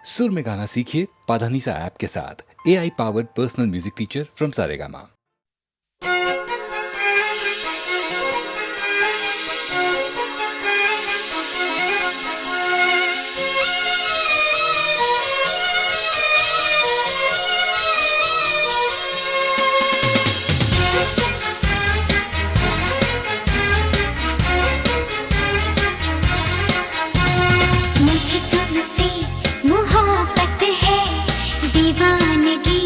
सुर में गाना सीखिए पाधानीसा ऐप के साथ। AI powered personal music teacher from Saregama. मुझे तुमसे मोहब्बत है, दीवानगी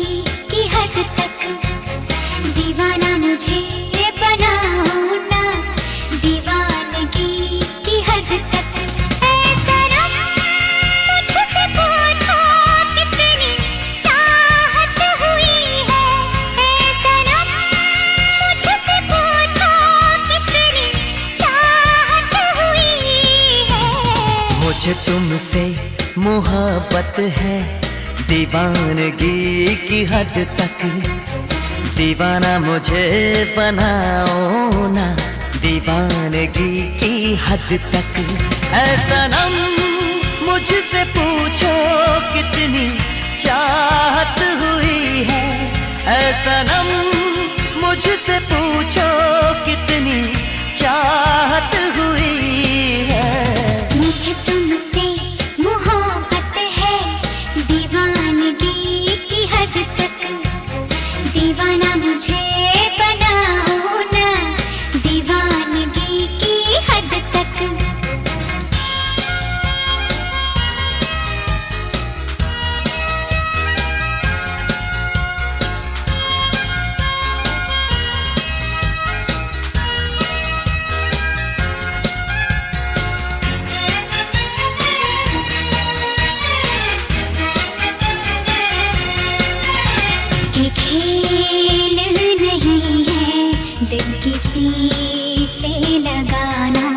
की हद तक। दीवाना मुझे बनाओ ना, दीवानगी की हद तक। ऐ सनम मुझसे पूछो कितनी चाहत हुई है। ऐ सनम मुझसे पूछो कितनी चाहत हुई है। मुझे तुमसे मोहब्बत है, दीवानगी की हद तक। दीवाना मुझे बनाओ ना, दीवानगी की हद तक। ऐ सनम मुझसे पूछो कितनी चाहत हुई है। ऐ सनम मुझसे पूछो कितनी चाहत हुई है। मुझे तुमसे मोहब्बत है, दीवानगी की हद तक। दीवाना मुझे बनाओ ना, दीवानगी की हद तक। ये खेल नहीं है दिल किसी से लगाना।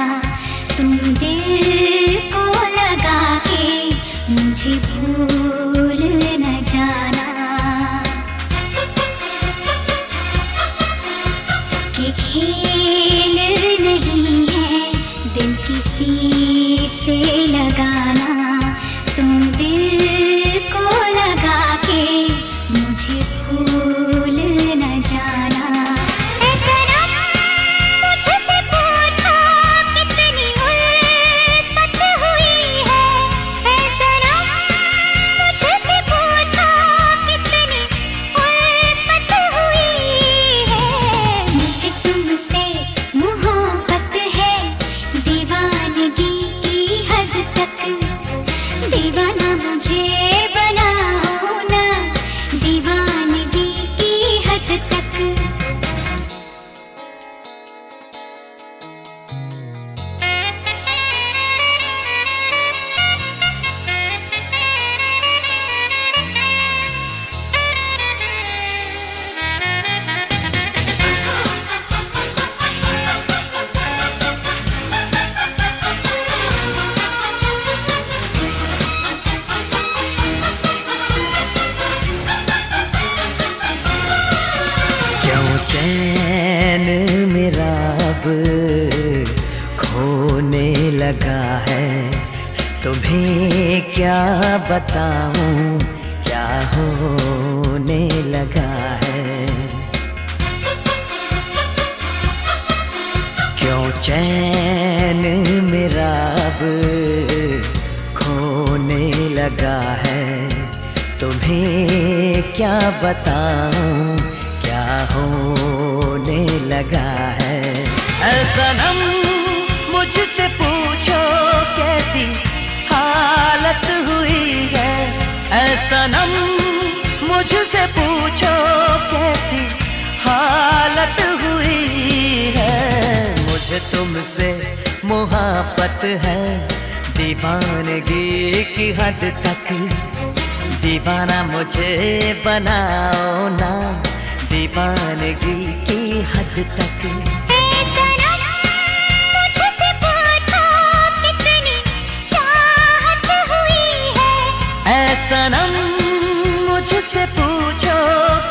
तुम दिल को लगा के मुझे भूल न जाना। ये खेल नहीं है दिल किसी से लगाना। तुम दिल को लगा के मुझे भूल न जाना। ऐ सनम मुझसे पूछो कितनी उल्फत हुई है। ऐ सनम मुझसे पूछो कितनी उल्फत हुई है। मुझे तुमसे मोहब्बत है, दीवानगी की हद तक। दीवाना मुझे बनाओ ना, दीवानगी की हद तक। क्यों चैन मेरा अब खोने लगा है। तुम्हें क्या बताऊं क्या होने लगा है। क्यों चैन मेरा अब खोने लगा है। तुम्हें क्या बताऊं क्या होने लगा है। ऐ सनम मुझसे पूछो कैसी हालत हुई है। ऐ सनम मुझसे पूछो कैसी हालत हुई है। मुझे तुमसे मोहब्बत है, दीवानगी की हद तक। दीवाना मुझे बनाओ ना, दीवानगी की हद तक। ऐ सनम मुझसे पूछो कितनी चाहत हुई है। ऐ सनम मुझसे पूछो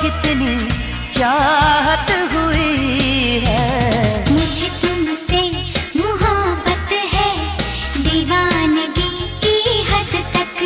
कितनी चाहत हुई है। मुझे तुमसे मोहब्बत है, दीवानगी की हद तक।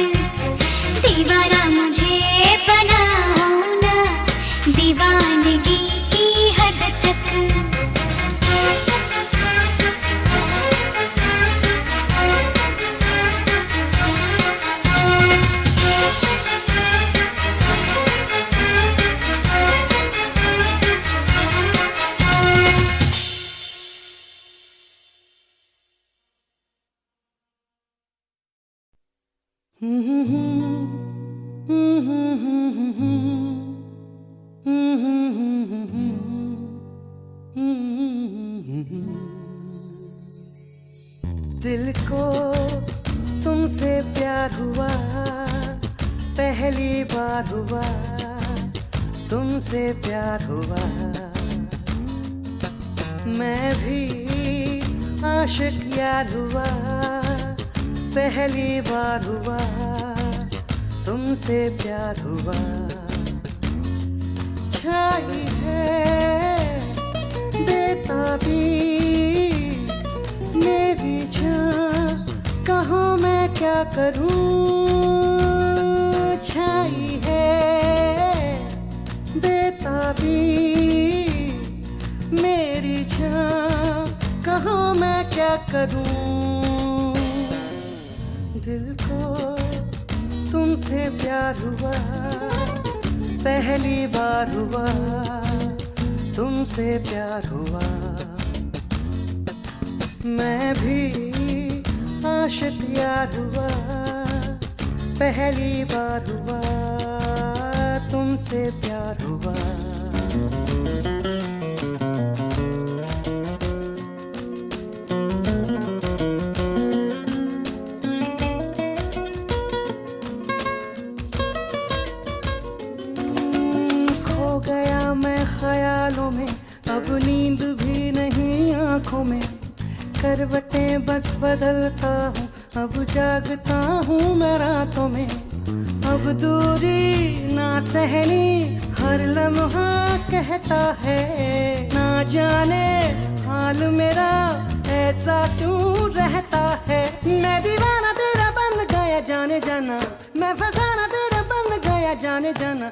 दिल को तुमसे प्यार हुआ, पहली बार हुआ, तुमसे प्यार हुआ। मैं भी आशिक यार हुआ, पहली बार हुआ, तुमसे प्यार हुआ। छाई है बेताबी मेरी जान, कहाँ मैं क्या करूं। छाई है बेताबी मेरी जान, कहाँ मैं क्या करूं। दिल को तुमसे प्यार हुआ, पहली बार हुआ, तुमसे प्यार हुआ। मैं भी आशिक यार हुआ, पहली बार हुआ, तुमसे प्यार हुआ। खो गया मैं ख्यालों में, अब नींद भी नहीं आंखों में। करवटें बस बदलता हूँ, अब जागता हूँ मैं रातों में। अब दूरी ना सहनी, हर लम्हा कहता है। ना जाने हाल मेरा ऐसा क्यों रहता है। मैं दीवाना तेरा बन गया जाने जाना, मैं फसाना तेरा बन गया जाने जाना।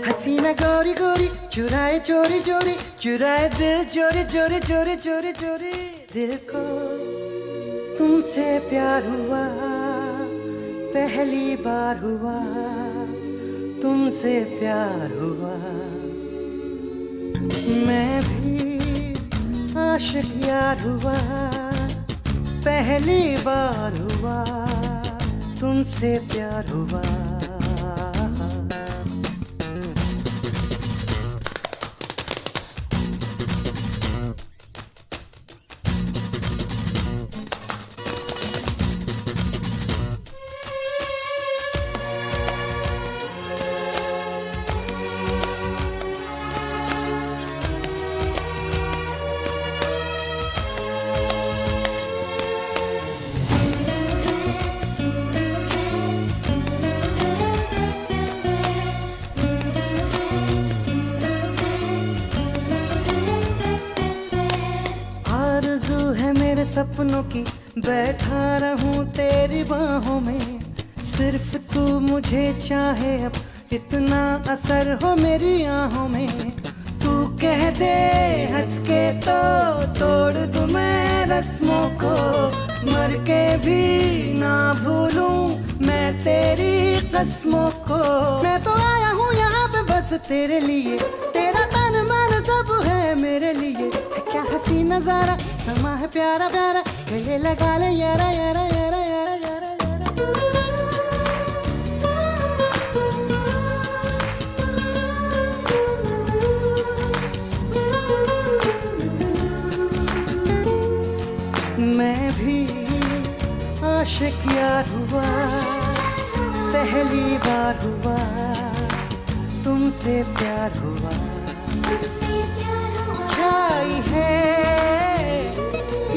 हसीना गोरी गोरी चुराए चोरी चोरी, चुराए दिल चोरी चोरी चोरी चोरी चोरी। दिल को तुमसे प्यार हुआ, पहली बार हुआ, तुमसे प्यार हुआ। मैं भी आशिक यार हुआ, पहली बार हुआ, तुमसे प्यार हुआ। सपनों की बैठा रहूं तेरी बाहों में। सिर्फ तू मुझे चाहे, अब इतना असर हो मेरी आहों में। तू कह दे हंस के तो तोड़ दूं मैं रस्मों को। मर के भी ना भूलूं मैं तेरी कसमों को। मैं तो आया हूँ यहाँ पे बस तेरे लिए, तेरा तन मन सब है मेरे लिए। क्या हसी नजारा समा है प्यारा प्यारा, गले लगा ले यारा यारा यारा यारा यारा यारा। मैं भी आशिक यार हुआ, पहली बार हुआ, तुमसे प्यार हुआ। छाई है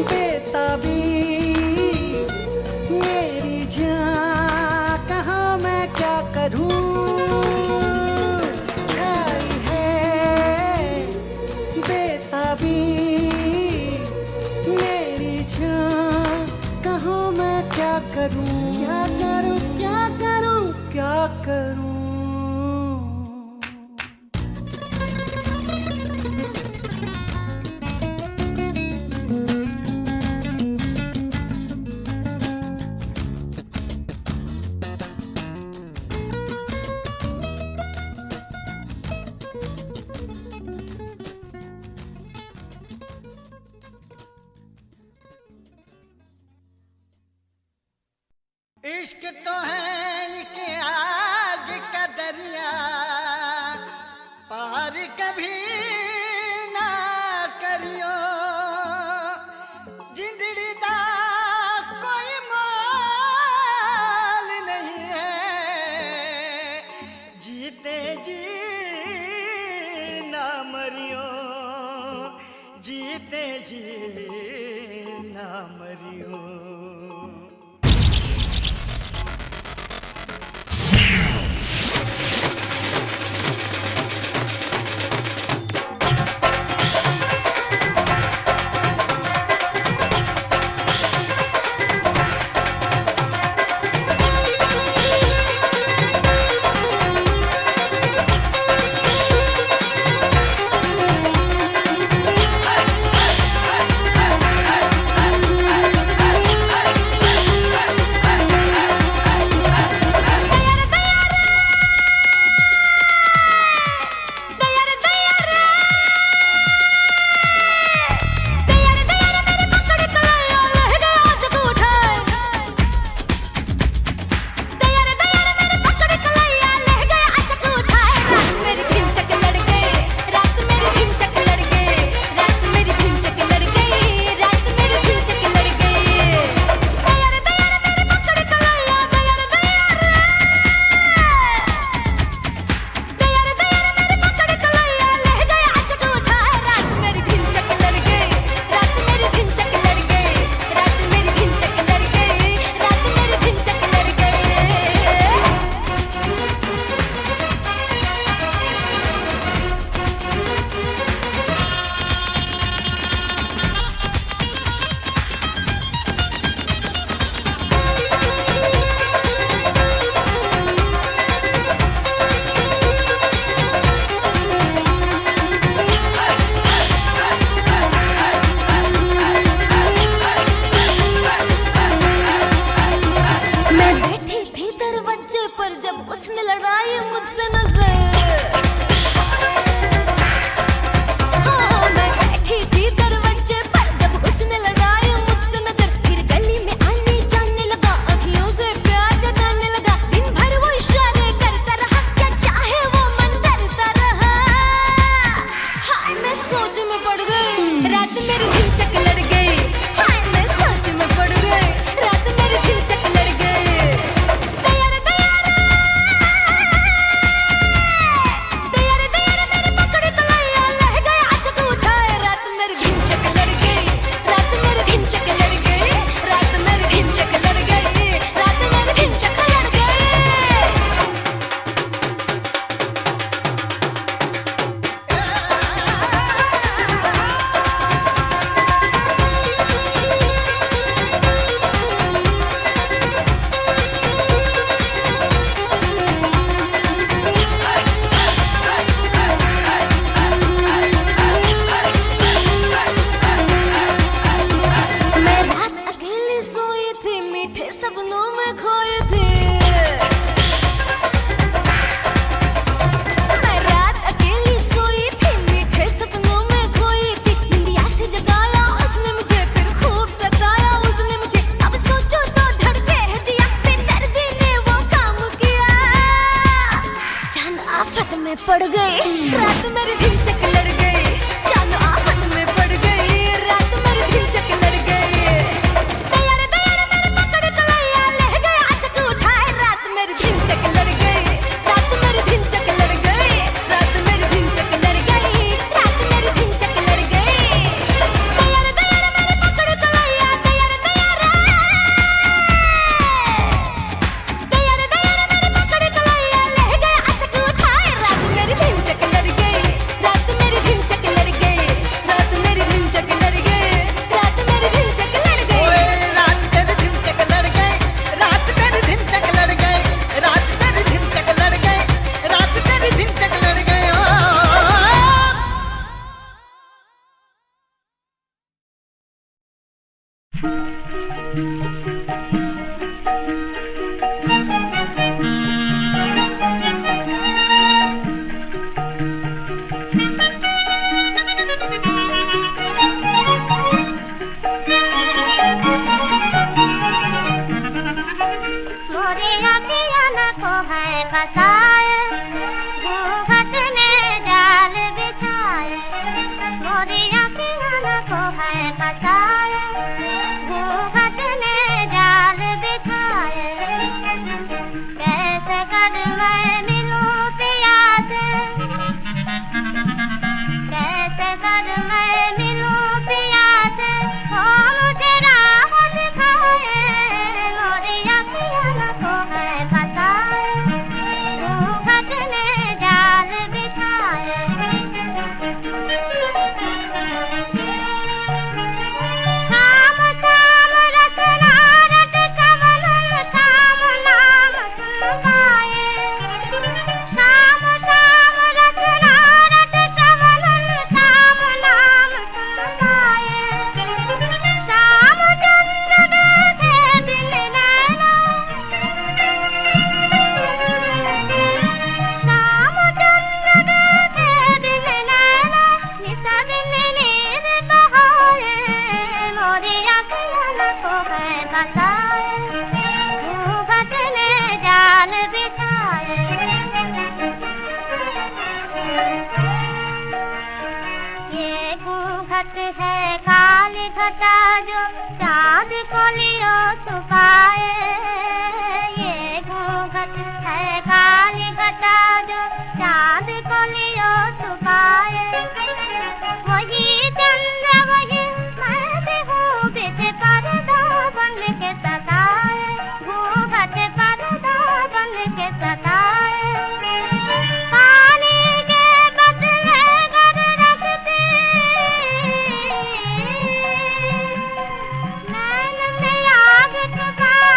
बेताबी मेरी जान, कहाँ मैं क्या करूं। छाई है बेताबी मेरी जान, कहाँ मैं क्या करूं। क्या करूं क्या करूं क्या करूं। इश्क तो है कि आग का दरिया पार कभी ना करियो जिंदड़ी दा कोई मोल नहीं है जीते जी ना मरियो जीते जी ना मरियो। पड़ गई रात मेरी दिल चक लड़ गई चांद आफत में पड़ गई रात मेरी दिल चक लड़ गई दयार दयार मेरे पकड़ कलैया ले गया चक उठाए रात मेरी दिल चक लड़ गई रात मेरी दिल चक लड़ गई रात मेरी दिल चक लड़ गई रात मेरी दिल चक लड़ गई दयार दयार मेरे पकड़ कलैया दयार दयार दयार दयार मेरे पकड़ कलैया ले गया चक उठाए रात मेरी दिल चक लड़ गई रात मेरी दिल चक लड़ गई रात मेरी दिल चक लड़ गई रात मेरी दिल चक लड़ गई ओए रात तेरी दिल चक लड़ गई रात तेरी दिल चक लड़ गई रात तेरी दिल चक लड़ गई रात तेरी दिल चक लड़ गई ओ फसाए, घूंघट ने जाल बिछाए, मोरी अखियाँ को है फसाए, घूंघट ने जाल बिछाए। कैसे कर मैं मिलूं पिया से, कैसे कर मैं मिलूं पिया से, वो मुझे राह दिखाए, मोरी अखियाँ को है फसाए, घूंघट ने जाल बिछाए। शाम शाम रचना रट शबनम शाम नाम सुन पाए, शाम शाम रचना रट शबनम शाम नाम सुन पाए। शाम चंद्र देखे दिन नैना, शाम चंद्र देखे दिन नैना, निसा दिन नीर बहाए, मोरी अखियाँ को है फसाए, घूंघट ने जाल बिछाए। ये घूंघट है काली घटा जो चाँद को लियो छुपाए, ये घूंघट है काली घटा जो चाँद को लियो छुपाए। वही चंद्र वही मैं भी हूँ, बिच पर्दा बन के सताए, घूंघट पर्दा बन के सताए। पानी के बदले गर रखती, नैन में आग छुपाए,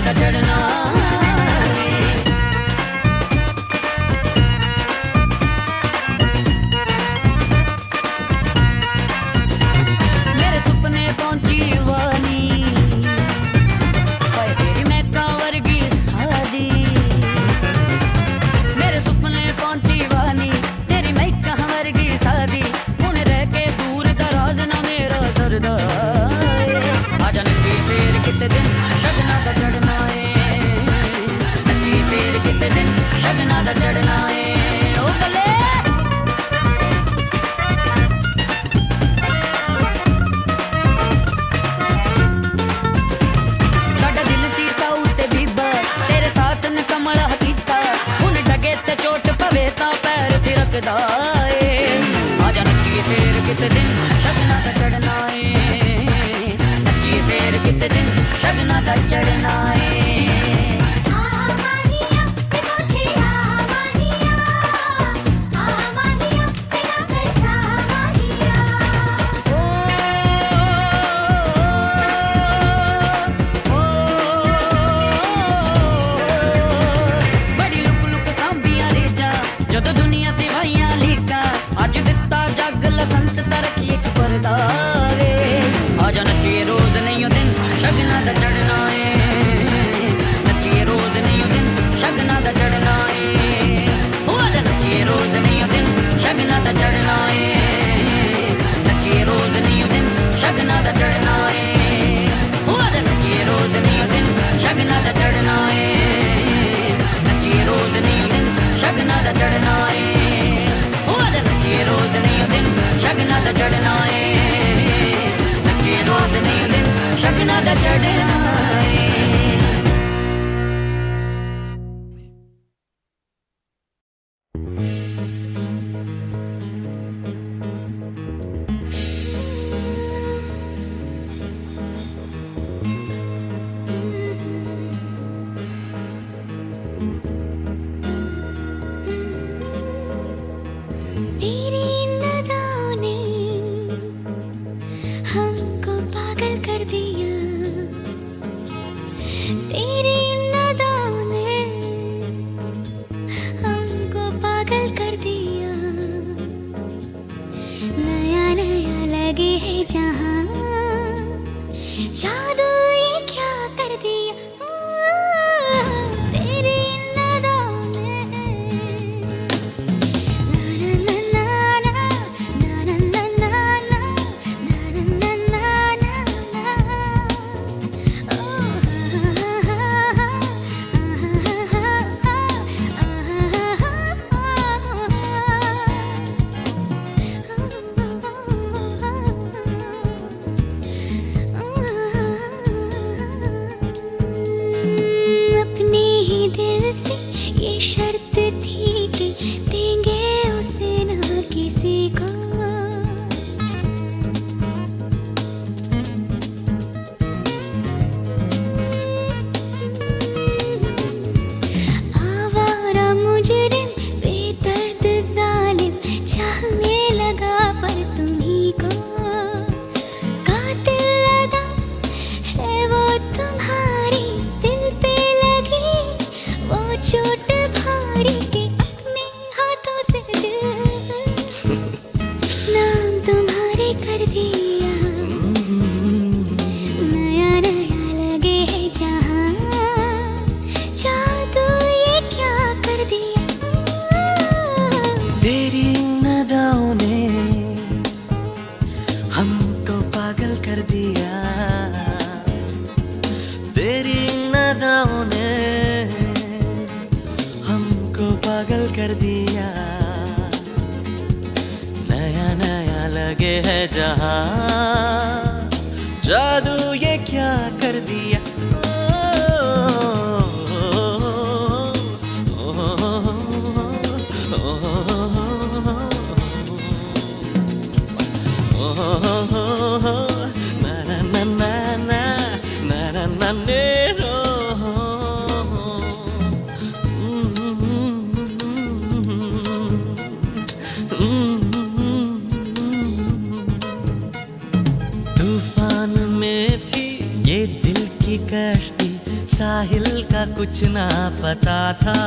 दा चढ़ना मेरे सुपने पहुंची वानी पर तेरी मैं कांवरगी सादी मेरे सुपने पहुंची वानी तेरी मैं कांवरगी सादी हुन रह के दूर दराज ना मेरा सरदा आजा नची फेर किते दिन शगना दा चढ़ना है नची फेर किते दिन शगना दा चढ़ना है ओ बले साडा दिल सी साऊ ते बीबा तेरे साथ न कमला कीता हुन डगे ते चोट पवे ता पैर थिरकदा ए आजा नची फेर किते दिन शगना दा चढ़ना है नची फेर किते दिन शगना दा चढ़ना है आमानिया ते कोठिया आमानिया आमानिया तेरा पैसा आमानिया बड़ी लुक लुक सांबियां रेजा जदों दुनिया सिवाइयां लीका अज दिता जग लसंस तरक्की एक परदा वे आजा नचिए रोज नहीं दिन शगना दा चढ़ना है नचिए रोज नहीं दिन शगना दा चढ़ना है ओ आजा नचिए रोज नहीं दिन शगना दा चढ़ना है नचिए रोज नहीं दिन शगना दा चढ़ना है ओ आजा नचिए रोज नहीं दिन शगना दा चढ़ना है नचिए रोज नहीं दिन शगना दा चढ़ना है ओ आजा नचिए रोज नहीं दिन शगना दा चढ़ना है नचिए रोज नहीं दिन शगना दा चढ़ना है तेरी नदाओं ने हमको पागल कर दिया तेरी नदाओं ने हमको पागल कर दिया नया नया लगे है जहां जादू ये क्या कर दिया तेरी नदाओं ने अपने ही दिल से ये शर्त थी कि देंगे उसे ना किसी को आवारा मुजरिम बेदर्द जालिम चाहने लगा पर तुम्ही को कातिल अदा है वो तुम्हारी दिल पे लगी वो चोट भारी के अपने हाथों से दिल नाम तुम्हारे कर दिया नया नया लगे है जहां जादू ये क्या कर दिया तेरी नदाओं ने हमको पागल कर दिया तेरी नदाओं ने हमको पागल कर दिया नया नया लगे है जहां जादू ये क्या कर दिया कुछ ना पता था,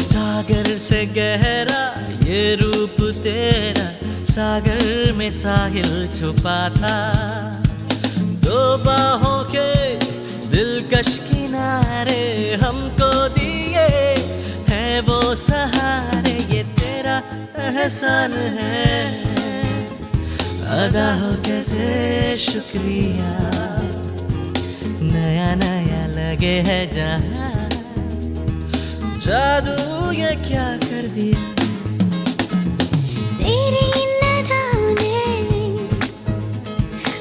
सागर से गहरा ये रूप तेरा, सागर में साहिल छुपा था। दो बाहों के दिलकश किनारे हमको दिए हैं वो सहारे, ये तेरा एहसान है, अदा हो कैसे शुक्रिया। नया नया लगे है जहां, जादू ये क्या कर दिया। तेरी इन अदाओं ने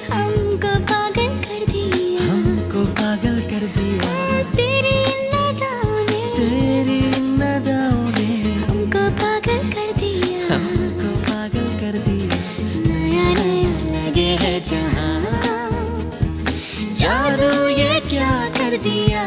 हमको पागल कर दिया, हमको पागल कर दिया। तेरी इन अदाओं ने, तेरी इन अदाओं ने हमको पागल कर दिया, हमको पागल कर दिया। नया नया लगे है जहां, जादू ये क्या कर दिया।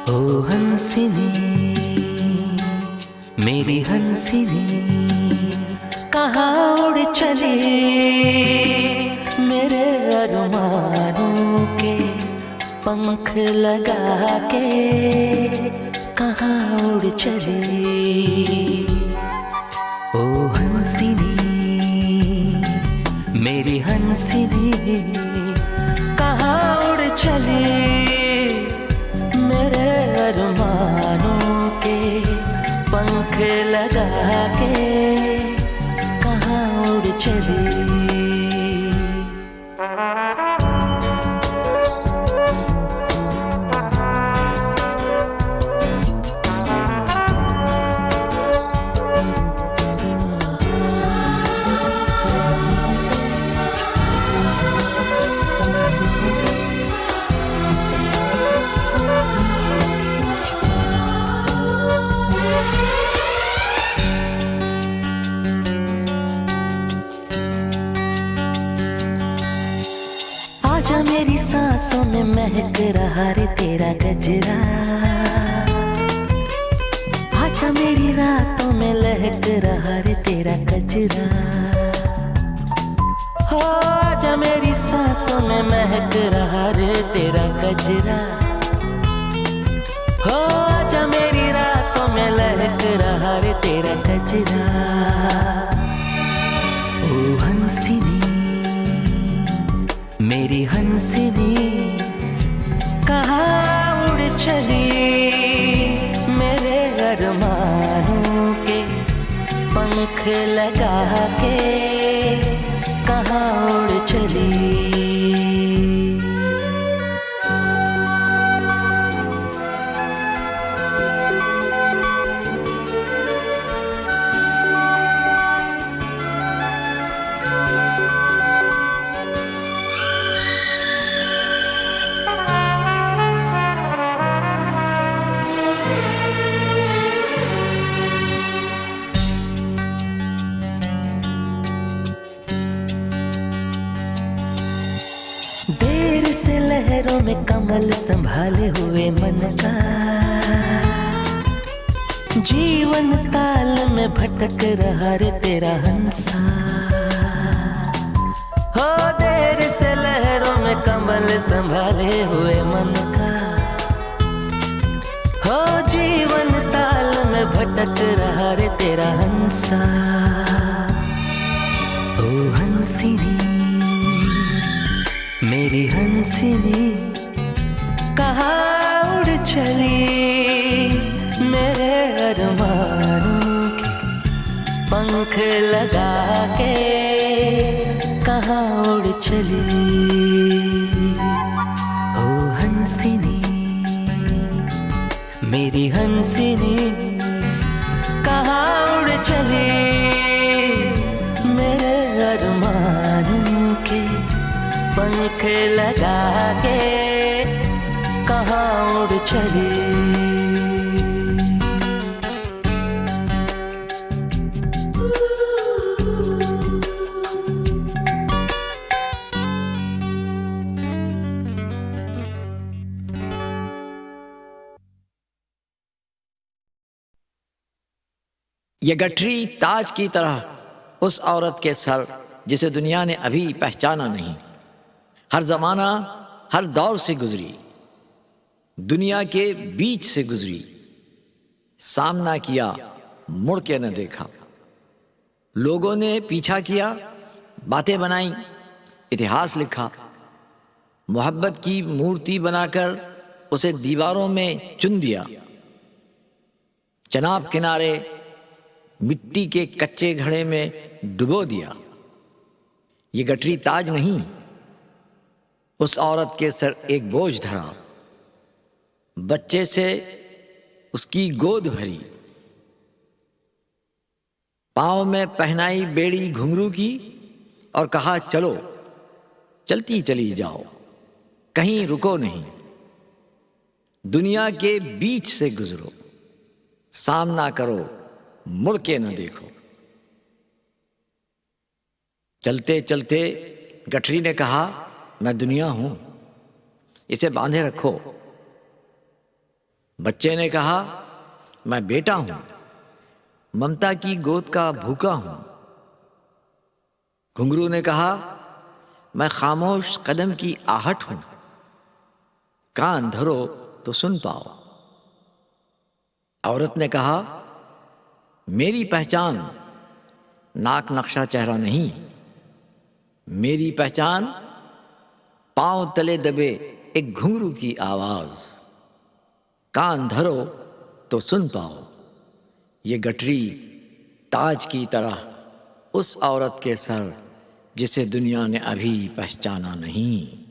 ओ हंसिनी मेरी हंसिनी, कहाँ उड़ चली मेरे अरमानों के पंख लगा के, कहाँ उड़ चली। ओ हंसिनी मेरी हंसिनी, कहाँ उड़ चली मेरे अरमानों के पंख लगा के, कहाँ उड़ चली। आजा मेरी सांसों में महक रहा रे तेरा गजरा, आजा मेरी रातों में लहक रहा रे तेरा गजरा। हो आजा मेरी सांसों में महक रहा रे तेरा गजरा, हो आजा मेरी रातों में लहक रहा रे तेरा गजरा। ओ हंसिनी मेरी हंसिनी, कहाँ उड़ चली मेरे अरमानों के पंख लगा के, कहाँ उड़ चली। देर से लहरों में कमल संभाले हुए मन का, जीवन ताल में भटक रहा रे तेरा हंसा। हो देर से लहरों में कमल संभाले हुए मन का, हो जीवन ताल में भटक रहा रे तेरा हंसा। ओ हंसिनी मेरी हंसिनी कहाँ उड़ चली, मेरे अरमानों के पंख लगा के कहाँ उड़ चली। ओ हंसिनी, मेरी हंसिनी कहाँ उड़ चली, मेरे अरमानों के पंख लगा के कहाँ उड़ चली। ये गठरी ताज की तरह उस औरत के सर जिसे दुनिया ने अभी पहचाना नहीं। हर जमाना हर दौर से गुजरी, दुनिया के बीच से गुजरी, सामना किया मुड़ के न देखा। लोगों ने पीछा किया, बातें बनाई, इतिहास लिखा। मोहब्बत की मूर्ति बनाकर उसे दीवारों में चुन दिया। चनाब किनारे मिट्टी के कच्चे घड़े में डुबो दिया। ये गठरी ताज नहीं, उस औरत के सर एक बोझ धरा। बच्चे से उसकी गोद भरी, पाँव में पहनाई बेड़ी घुंघरू की और कहा चलो, चलती चली जाओ, कहीं रुको नहीं। दुनिया के बीच से गुजरो, सामना करो, मुड़ के न देखो। चलते चलते गठरी ने कहा, मैं दुनिया हूं, इसे बांधे रखो। बच्चे ने कहा, मैं बेटा हूं, ममता की गोद का भूखा हूं। घुंघरू ने कहा, मैं खामोश कदम की आहट हूं, कान धरो तो सुन पाओ। औरत ने कहा, मेरी पहचान नाक नक्शा चेहरा नहीं, मेरी पहचान पांव तले दबे एक घुंघरू की आवाज। कान धरो तो सुन पाओ। ये गठरी ताज की तरह उस औरत के सर जिसे दुनिया ने अभी पहचाना नहीं।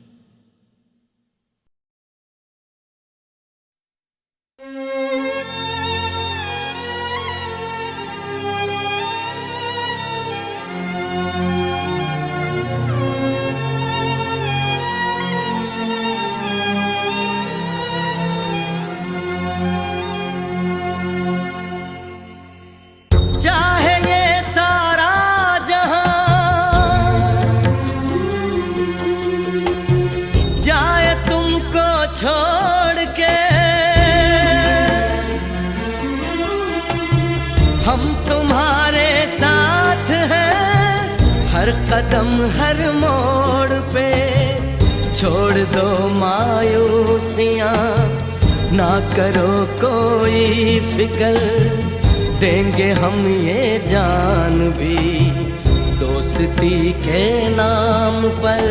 चाहे ये सारा जहां जाए तुमको छोड़ के, हम तुम्हारे साथ हैं हर कदम हर मोड़ पे। छोड़ दो मायूसियां, ना करो कोई फिक्र, देंगे हम ये जान भी दोस्ती के नाम पर।